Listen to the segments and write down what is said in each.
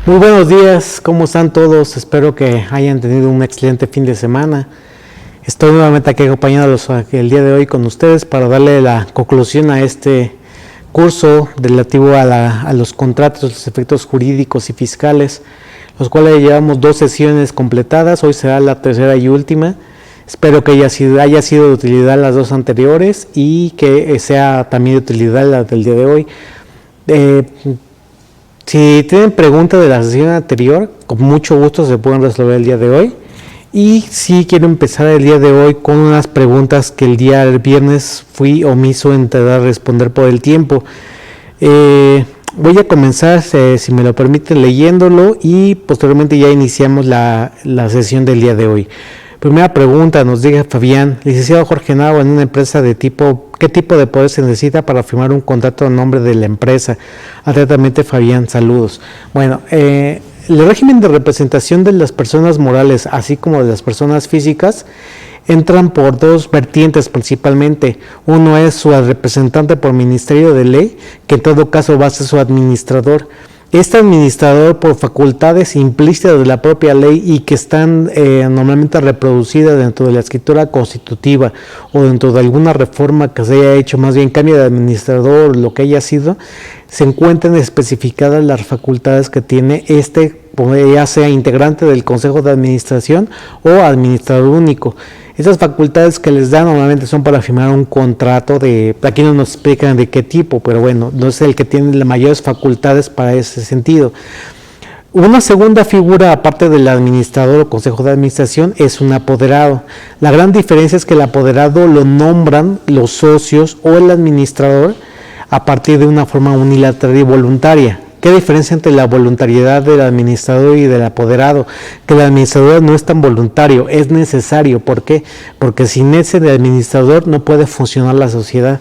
Muy buenos días, ¿cómo están todos? Espero que hayan tenido un excelente fin de semana. Estoy nuevamente aquí acompañándolos el día de hoy con ustedes para darle la conclusión a este curso relativo a los contratos, los efectos jurídicos y fiscales, los cuales llevamos 2 sesiones completadas. Hoy será la tercera y última. Espero que haya sido de utilidad las 2 anteriores y que sea también de utilidad la del día de hoy. Si tienen preguntas de la sesión anterior, con mucho gusto se pueden resolver el día de hoy. Y si quiero empezar el día de hoy con unas preguntas que el día del viernes fui omiso en tratar de responder por el tiempo. Voy a comenzar, si me lo permiten, leyéndolo y posteriormente ya iniciamos la sesión del día de hoy. Primera pregunta, nos dice Fabián: licenciado Jorge Nava, en una empresa de tipo, ¿qué tipo de poder se necesita para firmar un contrato a nombre de la empresa? Atentamente, Fabián, saludos. Bueno, el régimen de representación de las personas morales, así como de las personas físicas, entran por 2 vertientes principalmente. Uno es su representante por ministerio de ley, que en todo caso va a ser su administrador. Este administrador, por facultades implícitas de la propia ley y que están normalmente reproducidas dentro de la escritura constitutiva o dentro de alguna reforma que se haya hecho, más bien cambio de administrador, lo que haya sido, se encuentran especificadas las facultades que tiene ya sea integrante del Consejo de Administración o administrador único. Esas facultades que les dan normalmente son para firmar un contrato aquí no nos explican de qué tipo, pero bueno, no es el que tiene las mayores facultades para ese sentido. Una segunda figura, aparte del administrador o consejo de administración, es un apoderado. La gran diferencia es que el apoderado lo nombran los socios o el administrador a partir de una forma unilateral y voluntaria. ¿Qué diferencia entre la voluntariedad del administrador y del apoderado? Que el administrador no es tan voluntario, es necesario. ¿Por qué? Porque sin ese administrador no puede funcionar la sociedad.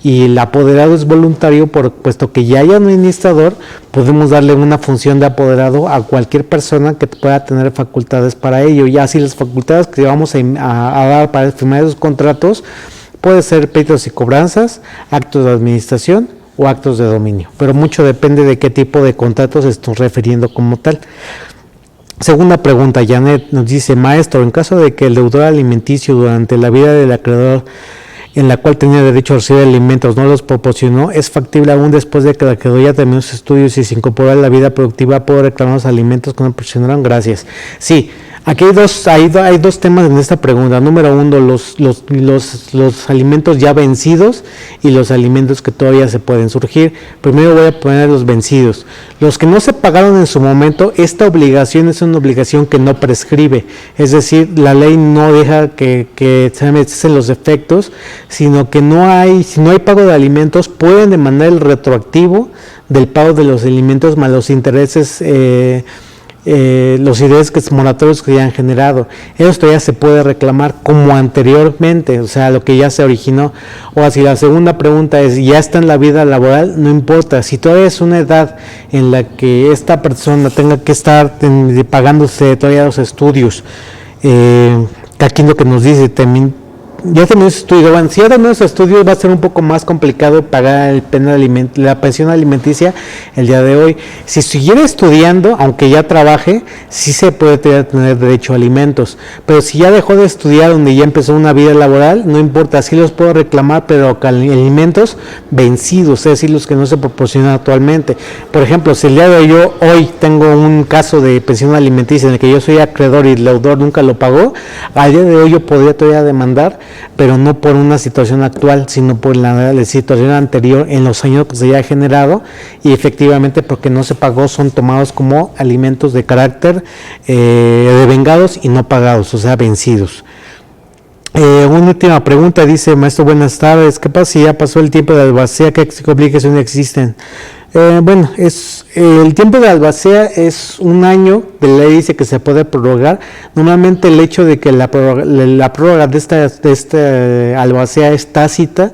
Y el apoderado es voluntario, puesto que ya hay administrador, podemos darle una función de apoderado a cualquier persona que pueda tener facultades para ello. Y así las facultades que vamos a dar para firmar esos contratos puede ser pleitos y cobranzas, actos de administración o actos de dominio, pero mucho depende de qué tipo de contratos estamos refiriendo como tal. Segunda pregunta, Janet nos dice: maestro, en caso de que el deudor alimenticio durante la vida del acreedor en la cual tenía derecho a recibir alimentos no los proporcionó, ¿es factible aún después de que el acreedor ya terminó sus estudios y se incorporó a la vida productiva puedo reclamar los alimentos que no proporcionaron? Gracias. Sí. Aquí hay dos temas en esta pregunta. Número 1, los alimentos ya vencidos y los alimentos que todavía se pueden surgir. Primero voy a poner los vencidos. Los que no se pagaron en su momento, esta obligación es una obligación que no prescribe. Es decir, la ley no deja que se metan los efectos, sino que si no hay pago de alimentos, pueden demandar el retroactivo del pago de los alimentos más los intereses moratorios que ya han generado. Eso todavía se puede reclamar como anteriormente, o sea, lo que ya se originó. O si la segunda pregunta es, ¿ya está en la vida laboral? No importa, si todavía es una edad en la que esta persona tenga que estar pagándose todavía los estudios, aquí lo que nos dice también, ya terminó su estudio. Bueno, si ya terminó su estudio va a ser un poco más complicado pagar la pensión alimenticia el día de hoy. Si siguiera estudiando, aunque ya trabaje, sí se puede tener derecho a alimentos, pero si ya dejó de estudiar, donde ya empezó una vida laboral, no importa, sí los puedo reclamar, pero alimentos vencidos, es decir, los que no se proporcionan actualmente. Por ejemplo, si el día de hoy tengo un caso de pensión alimenticia en el que yo soy acreedor y el deudor nunca lo pagó, al día de hoy yo podría todavía demandar, pero no por una situación actual, sino por la situación anterior en los años que se haya generado, y efectivamente porque no se pagó son tomados como alimentos de carácter devengados y no pagados, o sea, vencidos. Una última pregunta, dice: maestro, buenas tardes, ¿qué pasa si ya pasó el tiempo de albacea? ¿Qué obligaciones existen? El tiempo de albacea es 1 año, de ley dice que se puede prorrogar. Normalmente el hecho de que la prórroga de esta albacea es tácita,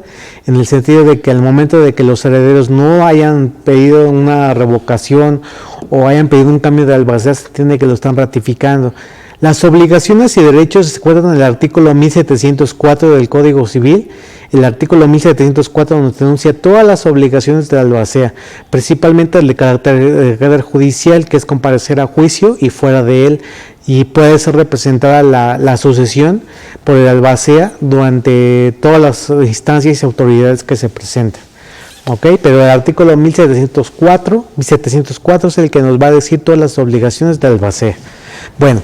en el sentido de que al momento de que los herederos no hayan pedido una revocación o hayan pedido un cambio de albacea, se entiende que lo están ratificando. Las obligaciones y derechos se encuentran en el artículo 1704 del Código Civil. El artículo 1704 nos denuncia todas las obligaciones de la albacea, principalmente el de carácter judicial, que es comparecer a juicio y fuera de él, y puede ser representada la sucesión por el albacea durante todas las instancias y autoridades que se presenten. Okay, pero el artículo 1704 es el que nos va a decir todas las obligaciones del albacea. Bueno,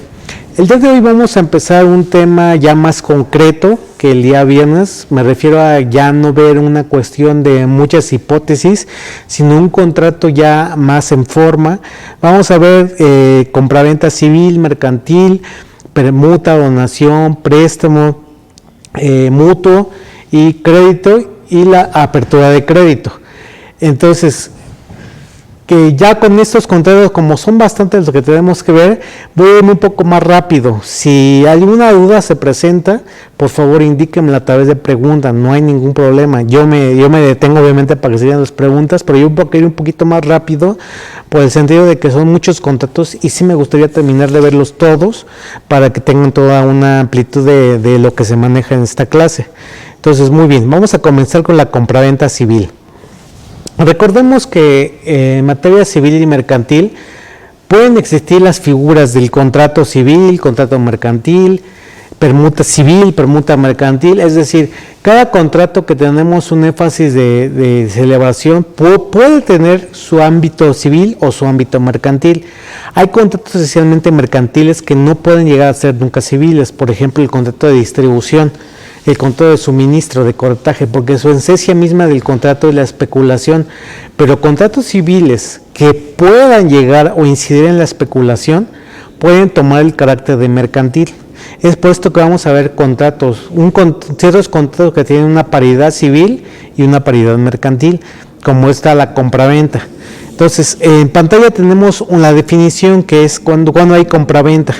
el día de hoy vamos a empezar un tema ya más concreto que el día viernes. Me refiero a ya no ver una cuestión de muchas hipótesis, sino un contrato ya más en forma. Vamos a ver compraventa civil, mercantil, permuta, donación, préstamo, mutuo y crédito, y la apertura de crédito. Entonces, que ya con estos contratos, como son bastantes los que tenemos que ver, voy a ir un poco más rápido. Si alguna duda se presenta, por favor indíquenmela a través de preguntas, no hay ningún problema. Yo me detengo obviamente para que se vean las preguntas, pero yo voy a ir un poquito más rápido por el sentido de que son muchos contratos y sí me gustaría terminar de verlos todos para que tengan toda una amplitud de lo que se maneja en esta clase. Entonces, muy bien, vamos a comenzar con la compraventa civil. Recordemos que en materia civil y mercantil pueden existir las figuras del contrato civil, contrato mercantil, permuta civil, permuta mercantil, es decir, cada contrato que tenemos un énfasis de celebración puede tener su ámbito civil o su ámbito mercantil. Hay contratos esencialmente mercantiles que no pueden llegar a ser nunca civiles, por ejemplo el contrato de distribución, el contrato de suministro, de corretaje, porque su esencia misma del contrato es la especulación, pero contratos civiles que puedan llegar o incidir en la especulación pueden tomar el carácter de mercantil. Es por esto que vamos a ver ciertos contratos que tienen una paridad civil y una paridad mercantil, como está la compraventa. Entonces, en pantalla tenemos la definición que es cuando hay compraventa.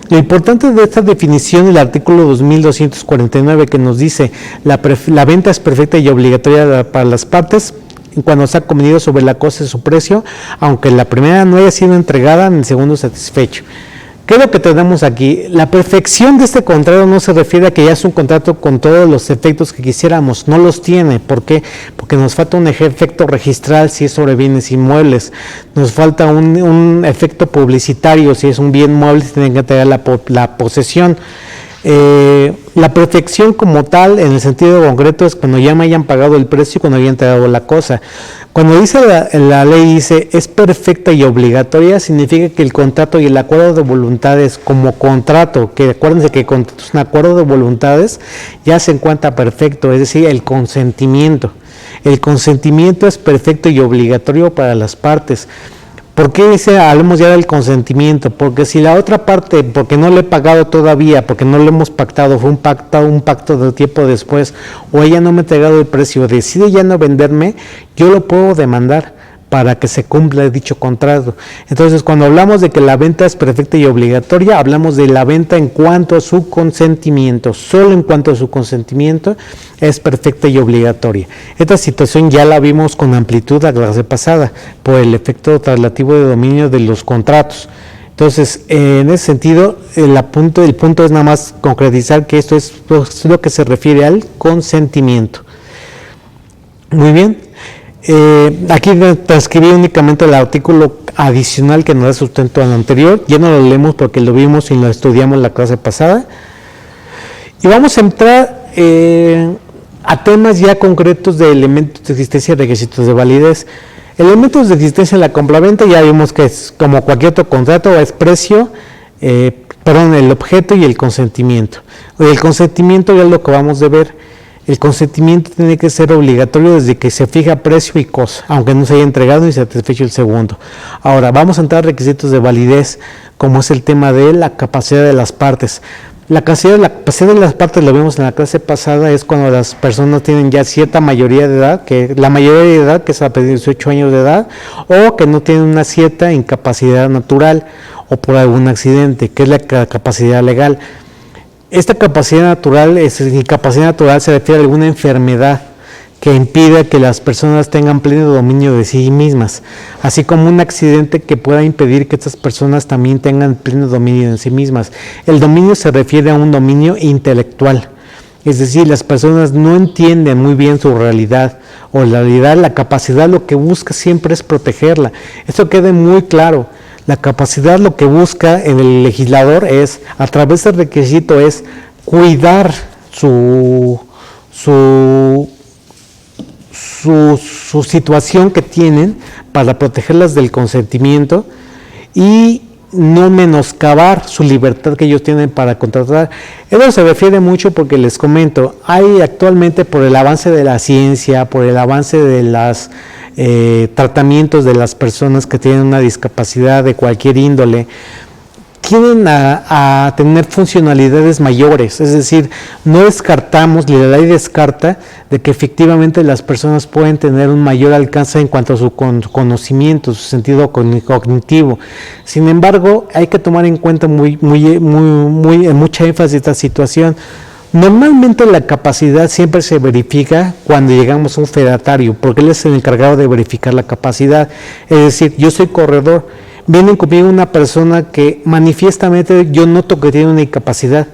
Lo importante de esta definición es el artículo 2249 que nos dice la venta es perfecta y obligatoria para las partes cuando se ha convenido sobre la cosa y su precio, aunque la primera no haya sido entregada ni el segundo satisfecho. ¿Qué es lo que tenemos aquí? La perfección de este contrato no se refiere a que ya es un contrato con todos los efectos que quisiéramos, no los tiene. ¿Por qué? Porque nos falta un efecto registral si es sobre bienes inmuebles, nos falta un efecto publicitario si es un bien mueble, se tiene que tener la posesión. La perfección como tal, en el sentido concreto, es cuando ya me hayan pagado el precio y cuando hayan entregado la cosa. Cuando dice la ley dice es perfecta y obligatoria, significa que el contrato y el acuerdo de voluntades como contrato, que acuérdense que es un acuerdo de voluntades, ya se encuentra perfecto, es decir, el consentimiento. El consentimiento es perfecto y obligatorio para las partes. ¿Por qué hablamos ya del consentimiento? Porque si la otra parte, porque no le he pagado todavía, porque no lo hemos pactado, fue un pacto de tiempo después, o ella no me ha entregado el precio, decide ya no venderme, yo lo puedo demandar para que se cumpla dicho contrato. Entonces, cuando hablamos de que la venta es perfecta y obligatoria, hablamos de la venta en cuanto a su consentimiento, solo en cuanto a su consentimiento es perfecta y obligatoria. Esta situación ya la vimos con amplitud la clase pasada, por el efecto traslativo de dominio de los contratos. Entonces, en ese sentido, el punto es nada más concretizar que esto es lo que se refiere al consentimiento. Muy bien. Aquí transcribí únicamente el artículo adicional que nos da sustento al anterior, ya no lo leemos porque lo vimos y lo estudiamos la clase pasada, y vamos a entrar a temas ya concretos de elementos de existencia y requisitos de validez. Elementos de existencia en la compraventa ya vimos que es como cualquier otro contrato, es precio, el objeto y el consentimiento. El consentimiento ya es lo que vamos a ver. El consentimiento tiene que ser obligatorio desde que se fija precio y cosa, aunque no se haya entregado ni satisfecho el segundo. Ahora, vamos a entrar a requisitos de validez, como es el tema de la capacidad de las partes. La capacidad de las partes, lo vimos en la clase pasada, es cuando las personas tienen ya cierta mayoría de edad, que la mayoría de edad, que es a partir de 18 años de edad, o que no tienen una cierta incapacidad natural o por algún accidente, que es la capacidad legal. Esta incapacidad natural se refiere a alguna enfermedad que impida que las personas tengan pleno dominio de sí mismas, así como un accidente que pueda impedir que estas personas también tengan pleno dominio de sí mismas. El dominio se refiere a un dominio intelectual, es decir, las personas no entienden muy bien su realidad, o la realidad, la capacidad lo que busca siempre es protegerla. Esto quede muy claro. La capacidad lo que busca en el legislador es, a través del requisito, es cuidar su situación que tienen para protegerlas del consentimiento y no menoscabar su libertad que ellos tienen para contratar. Eso se refiere mucho porque les comento, hay actualmente por el avance de la ciencia, por el avance de los tratamientos de las personas que tienen una discapacidad de cualquier índole, tienden a tener funcionalidades mayores, es decir, no descartamos, ni la ley descarta de que efectivamente las personas pueden tener un mayor alcance en cuanto a su conocimiento, su sentido cognitivo. Sin embargo, hay que tomar en cuenta mucha énfasis esta situación. Normalmente la capacidad siempre se verifica cuando llegamos a un fedatario, porque él es el encargado de verificar la capacidad. Es decir, yo soy corredor, viene conmigo una persona que manifiestamente yo noto que tiene una incapacidad.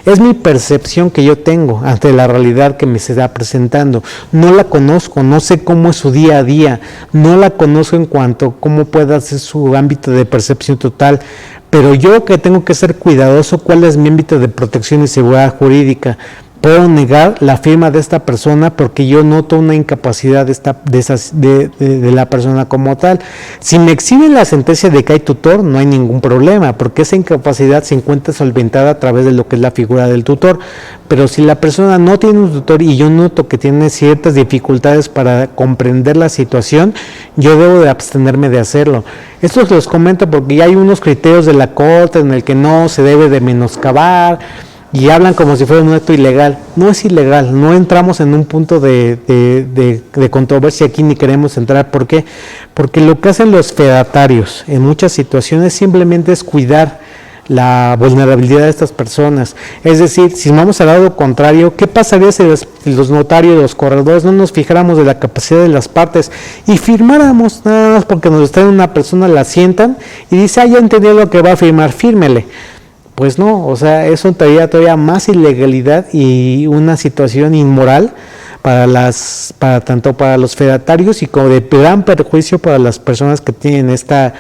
Es mi percepción que yo tengo ante la realidad que me se está presentando. No la conozco, no sé cómo es su día a día, no la conozco en cuanto a cómo pueda ser su ámbito de percepción total, pero yo que tengo que ser cuidadoso, cuál es mi ámbito de protección y seguridad jurídica. Puedo negar la firma de esta persona porque yo noto una incapacidad de la persona como tal. Si me exhiben la sentencia de que hay tutor, no hay ningún problema, porque esa incapacidad se encuentra solventada a través de lo que es la figura del tutor. Pero si la persona no tiene un tutor y yo noto que tiene ciertas dificultades para comprender la situación, yo debo de abstenerme de hacerlo. Esto los comento porque ya hay unos criterios de la Corte en el que no se debe de menoscabar, y hablan como si fuera un acto ilegal. No es ilegal, no entramos en un punto de controversia aquí ni queremos entrar. ¿Por qué? Porque lo que hacen los fedatarios en muchas situaciones simplemente es cuidar la vulnerabilidad de estas personas. Es decir, si vamos al lado contrario, ¿qué pasaría si los notarios, los corredores no nos fijáramos de la capacidad de las partes y firmáramos nada más porque nos traen una persona, la sientan y dice, ya entendió lo que va a firmar, fírmele? Pues no, o sea, eso traería todavía más ilegalidad y una situación inmoral tanto para los fedatarios y como de gran perjuicio para las personas que tienen esta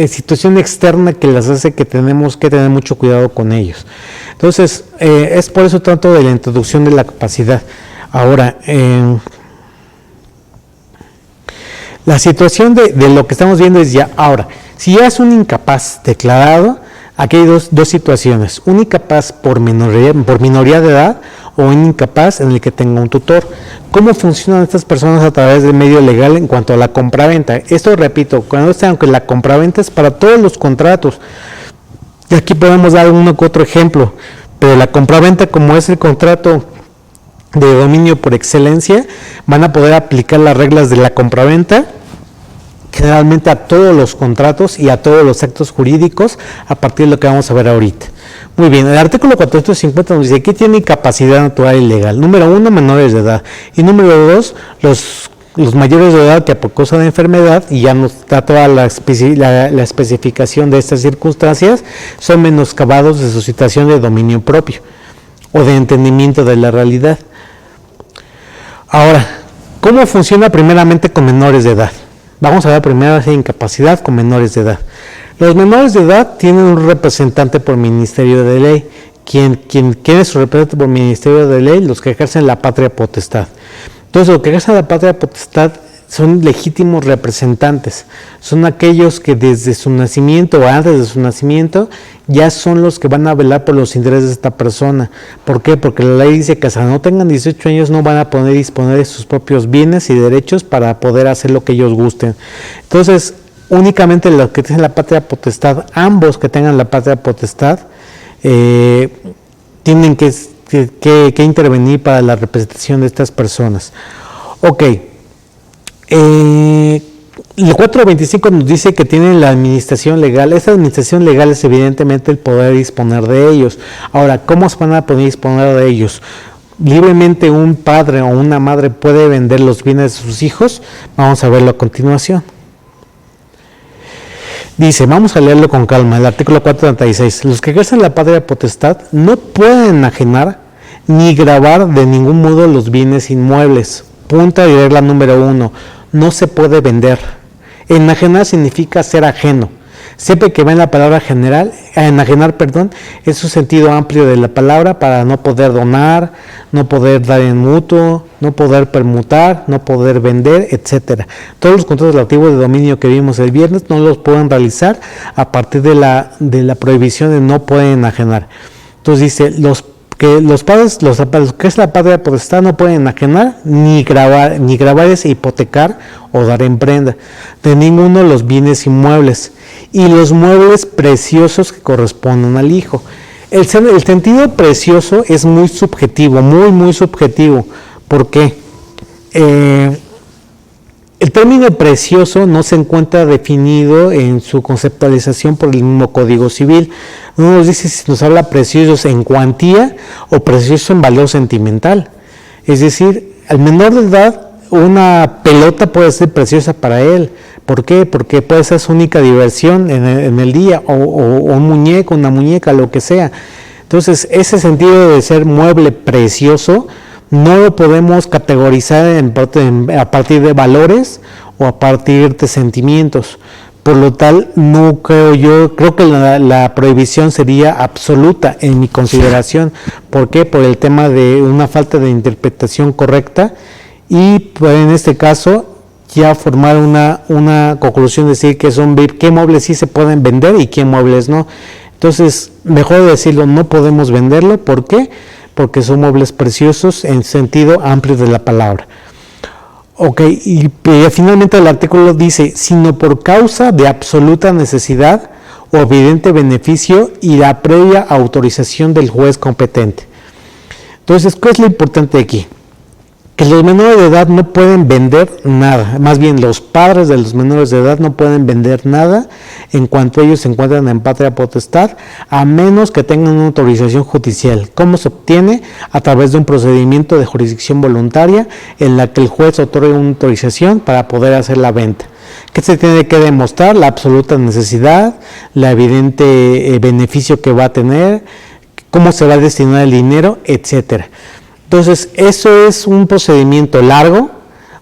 situación externa que las hace que tenemos que tener mucho cuidado con ellos. Entonces, es por eso tanto de la introducción de la capacidad. Ahora, la situación de lo que estamos viendo es ya, ahora, si ya es un incapaz declarado, aquí hay dos situaciones, un incapaz por minoría de edad o un incapaz en el que tenga un tutor. ¿Cómo funcionan estas personas a través del medio legal en cuanto a la compraventa? Esto, repito, aunque la compraventa es para todos los contratos, y aquí podemos dar uno que otro ejemplo, pero la compraventa, como es el contrato de dominio por excelencia, van a poder aplicar las reglas de la compraventa generalmente a todos los contratos y a todos los actos jurídicos a partir de lo que vamos a ver ahorita. Muy bien, el artículo 450 nos dice que tiene incapacidad natural y legal. Número 1, menores de edad. Y número 2, los mayores de edad que por causa de enfermedad, y ya nos da toda la especificación de estas circunstancias, son menoscabados de su situación de dominio propio o de entendimiento de la realidad. Ahora, ¿cómo funciona primeramente con menores de edad? Vamos a ver primero esa incapacidad con menores de edad. Los menores de edad tienen un representante por ministerio de ley. ¿Quién es su representante por ministerio de ley? Los que ejercen la patria potestad. Entonces, los que ejercen la patria potestad son legítimos representantes. Son aquellos que desde su nacimiento o antes de su nacimiento ya son los que van a velar por los intereses de esta persona. ¿Por qué? Porque la ley dice que hasta no tengan 18 años no van a poder disponer de sus propios bienes y derechos para poder hacer lo que ellos gusten. Entonces, únicamente los que tienen la patria potestad, ambos que tengan la patria potestad, tienen que intervenir para la representación de estas personas. Ok. El 425 nos dice que tienen la administración legal. Esta administración legal es evidentemente el poder disponer de ellos. Ahora, ¿cómo se van a poder disponer de ellos? libremente un padre o una madre puede vender los bienes de sus hijos? Vamos a verlo a continuación. Dice, vamos a leerlo con calma, el artículo 436. Los que ejercen la patria potestad no pueden enajenar ni gravar de ningún modo los bienes inmuebles. Punta y regla número 1. No se puede vender. Enajenar significa ser ajeno. Siempre que ven la palabra enajenar, es su sentido amplio de la palabra para no poder donar, no poder dar en mutuo, no poder permutar, no poder vender, etcétera. Todos los contratos relativos de dominio que vimos el viernes no los pueden realizar a partir de la prohibición de no pueden enajenar. Entonces dice, los que es la patria potestad no pueden enajenar ni grabar es hipotecar o dar en prenda de ninguno de los bienes inmuebles y los muebles preciosos que corresponden al hijo. El sentido precioso es muy subjetivo, muy subjetivo. ¿Por qué? El término precioso no se encuentra definido en su conceptualización por el mismo Código Civil. No nos dice si nos habla preciosos en cuantía o precioso en valor sentimental. Es decir, al menor de edad, una pelota puede ser preciosa para él. ¿Por qué? Porque puede ser su única diversión en el día, o un muñeco, una muñeca, lo que sea. Entonces, ese sentido de ser mueble precioso no lo podemos categorizar a partir de valores o a partir de sentimientos. Por lo tal, creo que la prohibición sería absoluta en mi consideración. ¿Por qué? Por el tema de una falta de interpretación correcta y pues, en este caso ya formar una conclusión, decir qué muebles sí se pueden vender y qué muebles no. Entonces, mejor decirlo, no podemos venderlo. ¿Por qué? Porque son muebles preciosos en sentido amplio de la palabra. Ok, y finalmente el artículo dice, sino por causa de absoluta necesidad o evidente beneficio y la previa autorización del juez competente. Entonces, ¿qué es lo importante aquí? Que los menores de edad no pueden vender nada, más bien los padres de los menores de edad no pueden vender nada en cuanto ellos se encuentran en patria potestad, a menos que tengan una autorización judicial. ¿Cómo se obtiene? A través de un procedimiento de jurisdicción voluntaria en la que el juez otorga una autorización para poder hacer la venta. ¿Qué se tiene que demostrar? La absoluta necesidad, la evidente beneficio que va a tener, cómo se va a destinar el dinero, etcétera. Entonces, eso es un procedimiento largo.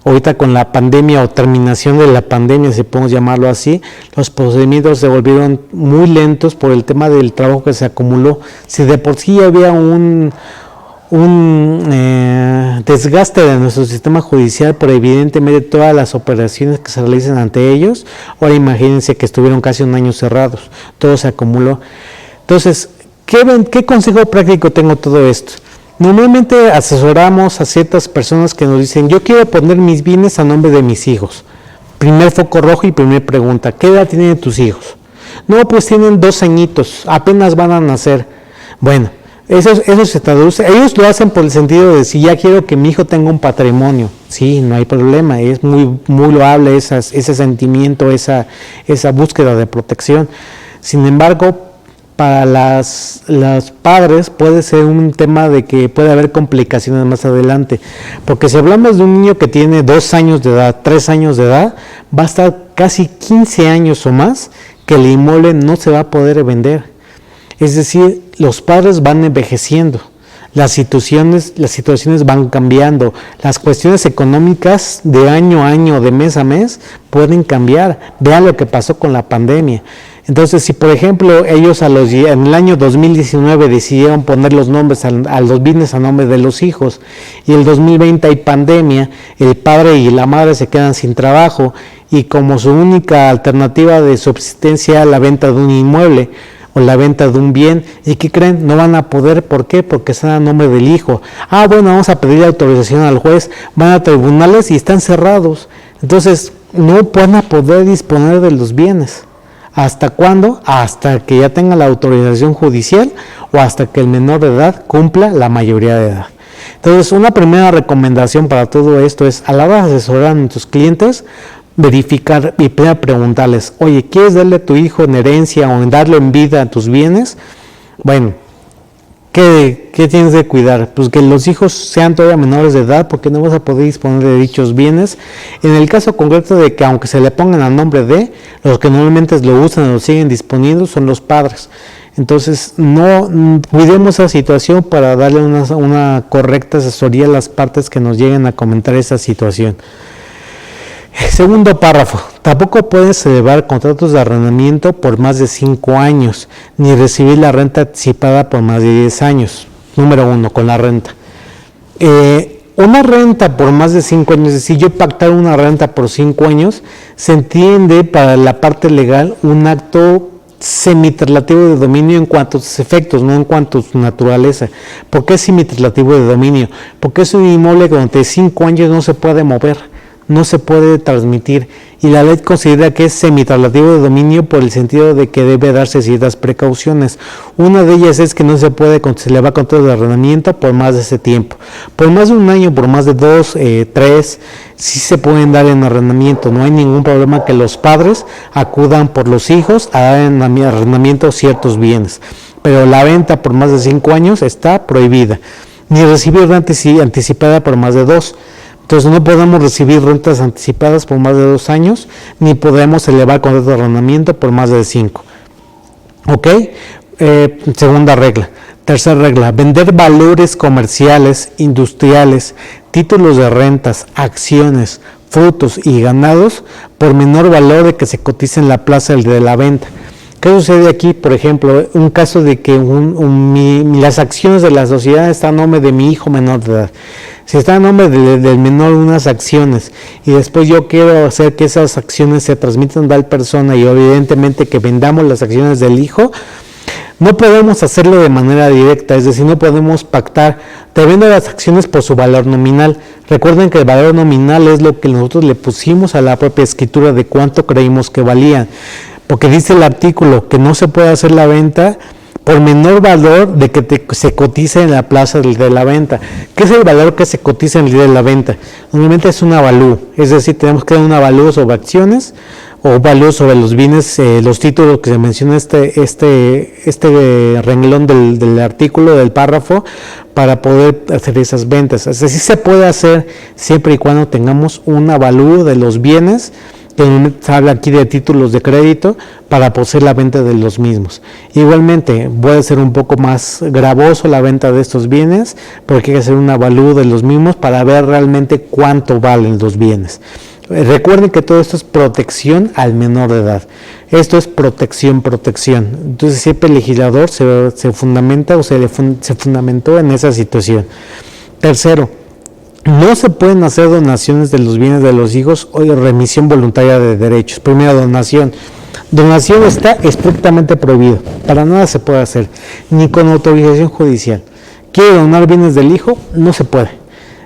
Ahorita con la pandemia o terminación de la pandemia, si podemos llamarlo así, los procedimientos se volvieron muy lentos por el tema del trabajo que se acumuló. Si de por sí había un desgaste de nuestro sistema judicial por evidentemente todas las operaciones que se realizan ante ellos, ahora imagínense que estuvieron casi un año cerrados, todo se acumuló. Entonces, ¿qué consejo práctico tengo todo esto? Normalmente asesoramos a ciertas personas que nos dicen, yo quiero poner mis bienes a nombre de mis hijos. Primer foco rojo y primera pregunta, ¿qué edad tienen tus hijos? No, pues tienen 2 añitos, apenas van a nacer. Bueno, eso se traduce, ellos lo hacen por el sentido de si ya quiero que mi hijo tenga un patrimonio. Sí, no hay problema, es muy loable ese sentimiento, esa búsqueda de protección. Sin embargo, para los padres puede ser un tema de que puede haber complicaciones más adelante, porque si hablamos de un niño que tiene 2 años de edad, 3 años de edad, va a estar casi 15 años o más que el inmueble no se va a poder vender. Es decir, los padres van envejeciendo, las situaciones van cambiando, las cuestiones económicas de año a año, de mes a mes, pueden cambiar. Vean lo que pasó con la pandemia. Entonces, si por ejemplo ellos en el año 2019 decidieron poner los nombres a los bienes a nombre de los hijos y el 2020 hay pandemia, el padre y la madre se quedan sin trabajo y como su única alternativa de subsistencia la venta de un inmueble o la venta de un bien, ¿y qué creen? No van a poder. ¿Por qué? Porque están a nombre del hijo. Bueno, vamos a pedir autorización al juez, van a tribunales y están cerrados. Entonces, no van a poder disponer de los bienes. ¿Hasta cuándo? Hasta que ya tenga la autorización judicial o hasta que el menor de edad cumpla la mayoría de edad. Entonces, una primera recomendación para todo esto es, a la hora de asesorar a nuestros clientes, verificar y preguntarles, oye, ¿quieres darle a tu hijo en herencia o en darle en vida a tus bienes? Bueno, ¿Qué tienes que cuidar? Pues que los hijos sean todavía menores de edad, porque no vas a poder disponer de dichos bienes. En el caso concreto de que aunque se le pongan a nombre de, los que normalmente lo usan o lo siguen disponiendo son los padres. Entonces, no cuidemos esa situación para darle una correcta asesoría a las partes que nos lleguen a comentar esa situación. Segundo párrafo, tampoco puedes elevar contratos de arrendamiento por más de 5 años, ni recibir la renta anticipada por más de 10 años. Número 1, con la renta. Una renta por más de 5 años, es decir, yo pactar una renta por 5 años, se entiende para la parte legal un acto semitraslativo de dominio en cuanto a sus efectos, no en cuanto a su naturaleza. ¿Por qué es semitraslativo de dominio? Porque es un inmueble que durante 5 años no se puede mover, no se puede transmitir, y la ley considera que es semitraslativo de dominio por el sentido de que debe darse ciertas precauciones. Una de ellas es que no se puede, se le va a contrato de arrendamiento por más de ese tiempo. Por más de un año, por más de 2, 3, sí se pueden dar en arrendamiento. No hay ningún problema que los padres acudan por los hijos a dar en arrendamiento ciertos bienes. Pero la venta por más de 5 años está prohibida. Ni recibir renta anticipada por más de 2. Entonces no podemos recibir rentas anticipadas por más de 2 años, ni podemos elevar contrato de arrendamiento por más de 5. ¿Ok? Segunda regla. Tercera regla, vender valores comerciales, industriales, títulos de rentas, acciones, frutos y ganados por menor valor de que se cotice en la plaza de la venta. ¿Qué sucede aquí? Por ejemplo, un caso de que las acciones de la sociedad están a nombre de mi hijo menor de edad. Si está a nombre del menor unas acciones y después yo quiero hacer que esas acciones se transmitan a tal persona y evidentemente que vendamos las acciones del hijo, no podemos hacerlo de manera directa, es decir, no podemos pactar, te vendo las acciones por su valor nominal. Recuerden que el valor nominal es lo que nosotros le pusimos a la propia escritura de cuánto creímos que valían, porque dice el artículo que no se puede hacer la venta por menor valor de que se cotice en la plaza de la venta. ¿Qué es el valor que se cotiza en el día de la venta? Normalmente es un avalúo, es decir, tenemos que dar un avalúo sobre acciones o avalúo sobre los bienes, los títulos que se menciona este renglón del artículo, del párrafo, para poder hacer esas ventas. Es decir, se puede hacer siempre y cuando tengamos un avalúo de los bienes. Se habla aquí de títulos de crédito para poseer la venta de los mismos. Igualmente puede ser un poco más gravoso la venta de estos bienes porque hay que hacer un avalúo de los mismos para ver realmente cuánto valen los bienes. Recuerden que todo esto es protección al menor de edad. Esto es protección. Entonces siempre el legislador se fundamenta o se fundamentó en esa situación. Tercero, no se pueden hacer donaciones de los bienes de los hijos o remisión voluntaria de derechos. Primero, donación. Donación está estrictamente prohibido. Para nada se puede hacer, ni con autorización judicial. ¿Quiere donar bienes del hijo? No se puede.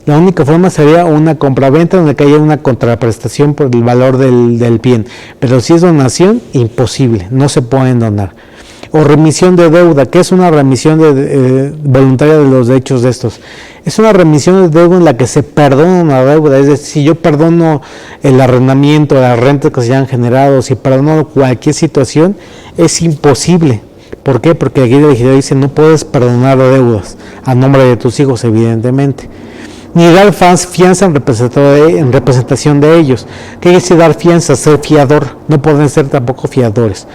La única forma sería una compraventa donde haya una contraprestación por el valor del bien. Pero si es donación, imposible. No se pueden donar. O remisión de deuda. ¿Qué es una remisión voluntaria de los derechos de estos? Es una remisión de deuda en la que se perdona una deuda. Es decir, si yo perdono el arrendamiento, las rentas que se hayan generado, si perdono cualquier situación, es imposible. ¿Por qué? Porque aquí el legislador dice no puedes perdonar deudas a nombre de tus hijos, evidentemente. Ni dar fianza en representación de ellos. ¿Qué quiere decir dar fianza? Ser fiador. No pueden ser tampoco fiadores.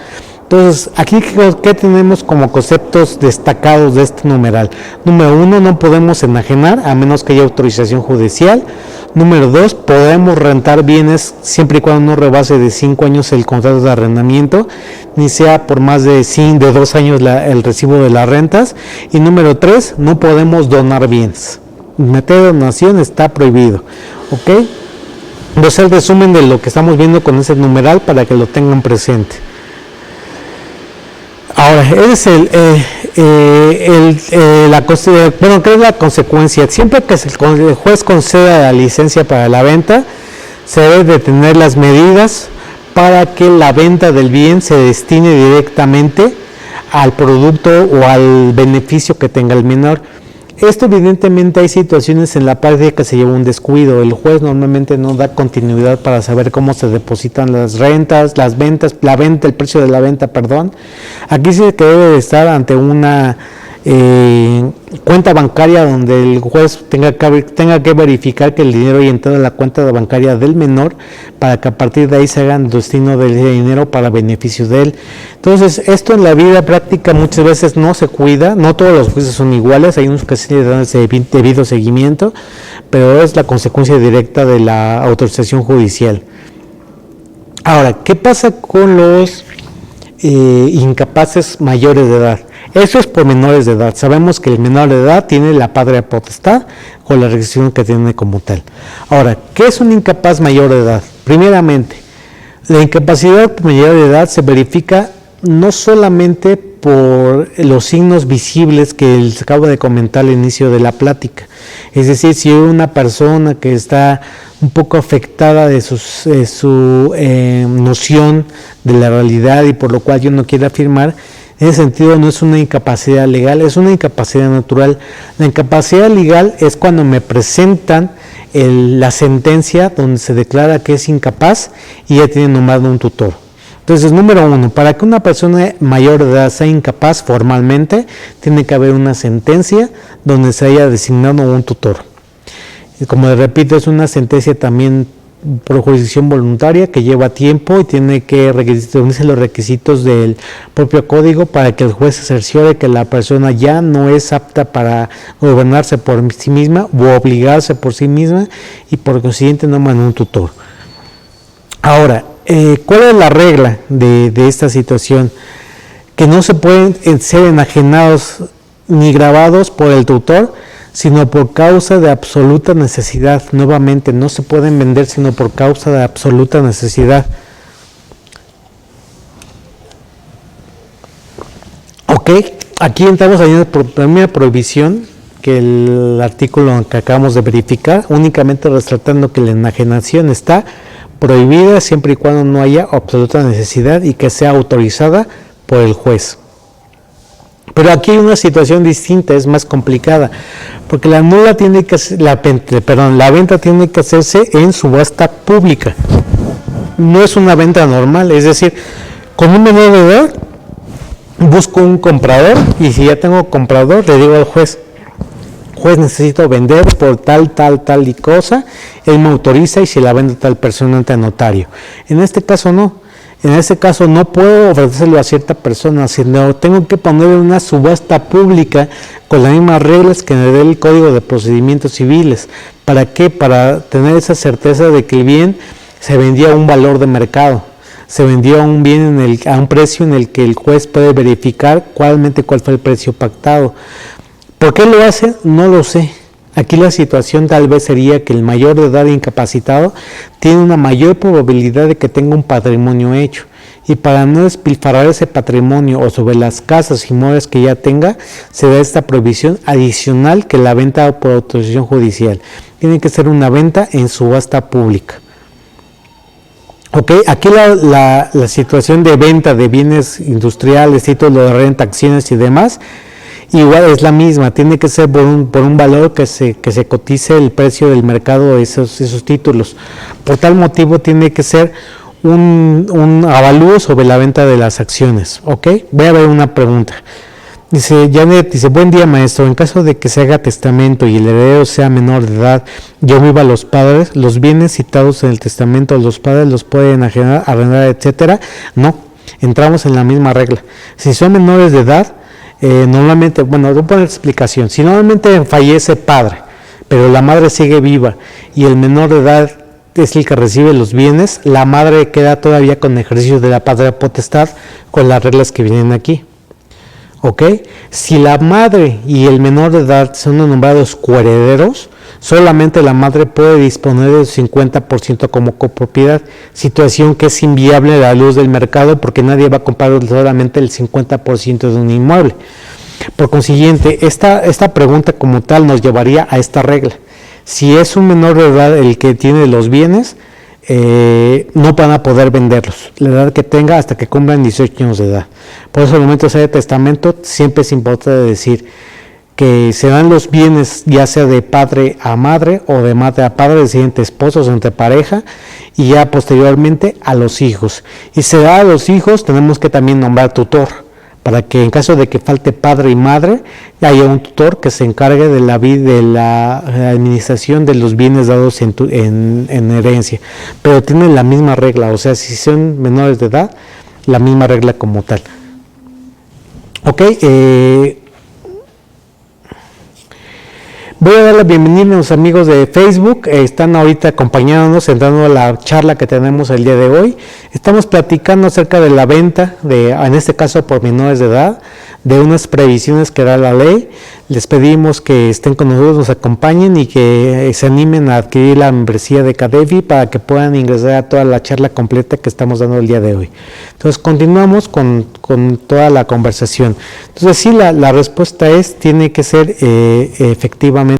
Entonces, aquí, ¿qué tenemos como conceptos destacados de este numeral? Número 1, no podemos enajenar a menos que haya autorización judicial. Número 2, podemos rentar bienes siempre y cuando no rebase de 5 años el contrato de arrendamiento, ni sea por más de 2 años el recibo de las rentas. Y número 3, no podemos donar bienes. Meter donación está prohibido. ¿Ok? Entonces, el resumen de lo que estamos viendo con ese numeral para que lo tengan presente. Ahora, ese es ¿qué es la consecuencia? Siempre que el juez conceda la licencia para la venta, se debe de tener las medidas para que la venta del bien se destine directamente al producto o al beneficio que tenga el menor. Esto evidentemente hay situaciones en la práctica que se lleva un descuido. El juez normalmente no da continuidad para saber cómo se depositan las rentas, las ventas, el precio de la venta, perdón. Aquí sí que debe de estar ante una cuenta bancaria donde el juez tenga que verificar que el dinero haya entrado a la cuenta bancaria del menor para que a partir de ahí se hagan destino del dinero para beneficio de él. Entonces, esto en la vida práctica muchas veces no se cuida, no todos los jueces son iguales, hay unos que sí le dan ese debido seguimiento, pero es la consecuencia directa de la autorización judicial. Ahora, ¿qué pasa con los incapaces mayores de edad? Eso es por menores de edad. Sabemos que el menor de edad tiene la patria potestad con la restricción que tiene como tal. Ahora, ¿qué es un incapaz mayor de edad? Primeramente, la incapacidad mayor de edad se verifica no solamente por los signos visibles que les acabo de comentar al inicio de la plática. Es decir, si una persona que está un poco afectada de su noción de la realidad y por lo cual yo no quiero afirmar, en ese sentido no es una incapacidad legal, es una incapacidad natural. La incapacidad legal es cuando me presentan la sentencia donde se declara que es incapaz y ya tiene nombrado un tutor. Entonces, número uno, para que una persona mayor de edad sea incapaz formalmente, tiene que haber una sentencia donde se haya designado un tutor. Y como les repito, es una sentencia también por jurisdicción voluntaria que lleva tiempo y tiene que reunirse los requisitos del propio código para que el juez se cerciore que la persona ya no es apta para gobernarse por sí misma o obligarse por sí misma y por consiguiente nombran un tutor. Ahora, ¿cuál es la regla de esta situación? Que no se pueden ser enajenados ni grabados por el tutor, sino por causa de absoluta necesidad. Nuevamente, no se pueden vender sino por causa de absoluta necesidad. Ok, aquí entramos en la primera prohibición, que el artículo que acabamos de verificar, únicamente resaltando que la enajenación está prohibida siempre y cuando no haya absoluta necesidad y que sea autorizada por el juez. Pero aquí hay una situación distinta, es más complicada, porque la venta tiene que hacerse en subasta pública. No es una venta normal, es decir, con un menor de edad busco un comprador y si ya tengo comprador le digo al juez, necesito vender por tal y cosa, él me autoriza y se la vende tal persona ante notario. En este caso no. En ese caso no puedo ofrecérselo a cierta persona, sino tengo que poner una subasta pública con las mismas reglas que me dé el Código de Procedimientos Civiles. ¿Para qué? Para tener esa certeza de que el bien se vendía a un valor de mercado, se vendía un bien a un precio en el que el juez puede verificar cuál fue el precio pactado. ¿Por qué lo hace? No lo sé. Aquí la situación tal vez sería que el mayor de edad incapacitado tiene una mayor probabilidad de que tenga un patrimonio hecho. Y para no despilfarrar ese patrimonio o sobre las casas y inmuebles que ya tenga, se da esta prohibición adicional que la venta por autorización judicial. Tiene que ser una venta en subasta pública. Ok, aquí la situación de venta de bienes industriales, títulos de renta, acciones y demás, igual es la misma, tiene que ser por un valor que se cotice el precio del mercado de esos títulos. Por tal motivo tiene que ser un avalúo sobre la venta de las acciones. ¿Ok? Voy a ver una pregunta. Dice Janet, buen día maestro, en caso de que se haga testamento y el heredero sea menor de edad y viva los padres, los bienes citados en el testamento los padres los pueden enajenar, arrendar, etcétera. No, entramos en la misma regla. Si son menores de edad, normalmente, voy a poner explicación, si normalmente fallece padre, pero la madre sigue viva y el menor de edad es el que recibe los bienes, la madre queda todavía con ejercicio de la patria potestad con las reglas que vienen aquí. ¿Ok? Si la madre y el menor de edad son nombrados coherederos, solamente la madre puede disponer del 50% como copropiedad, situación que es inviable a la luz del mercado porque nadie va a comprar solamente el 50% de un inmueble. Por consiguiente, esta pregunta como tal nos llevaría a esta regla. Si es un menor de edad el que tiene los bienes, no van a poder venderlos, la edad que tenga hasta que cumplan 18 años de edad. Por eso al momento de hacer testamento siempre es importante decir que se dan los bienes ya sea de padre a madre o de madre a padre, es decir, entre esposos, entre pareja, y ya posteriormente a los hijos. Y se da a los hijos, tenemos que también nombrar tutor, para que en caso de que falte padre y madre, haya un tutor que se encargue de la administración de los bienes dados en herencia. Pero tiene la misma regla, o sea, si son menores de edad, la misma regla como tal. Ok, voy a dar la bienvenida a los amigos de Facebook, están ahorita acompañándonos, entrando a la charla que tenemos el día de hoy. Estamos platicando acerca de la venta, en este caso por menores de edad, de unas previsiones que da la ley. Les pedimos que estén con nosotros, nos acompañen y que se animen a adquirir la membresía de Cadevi para que puedan ingresar a toda la charla completa que estamos dando el día de hoy. Entonces continuamos con toda la conversación. Entonces sí, la respuesta tiene que ser efectivamente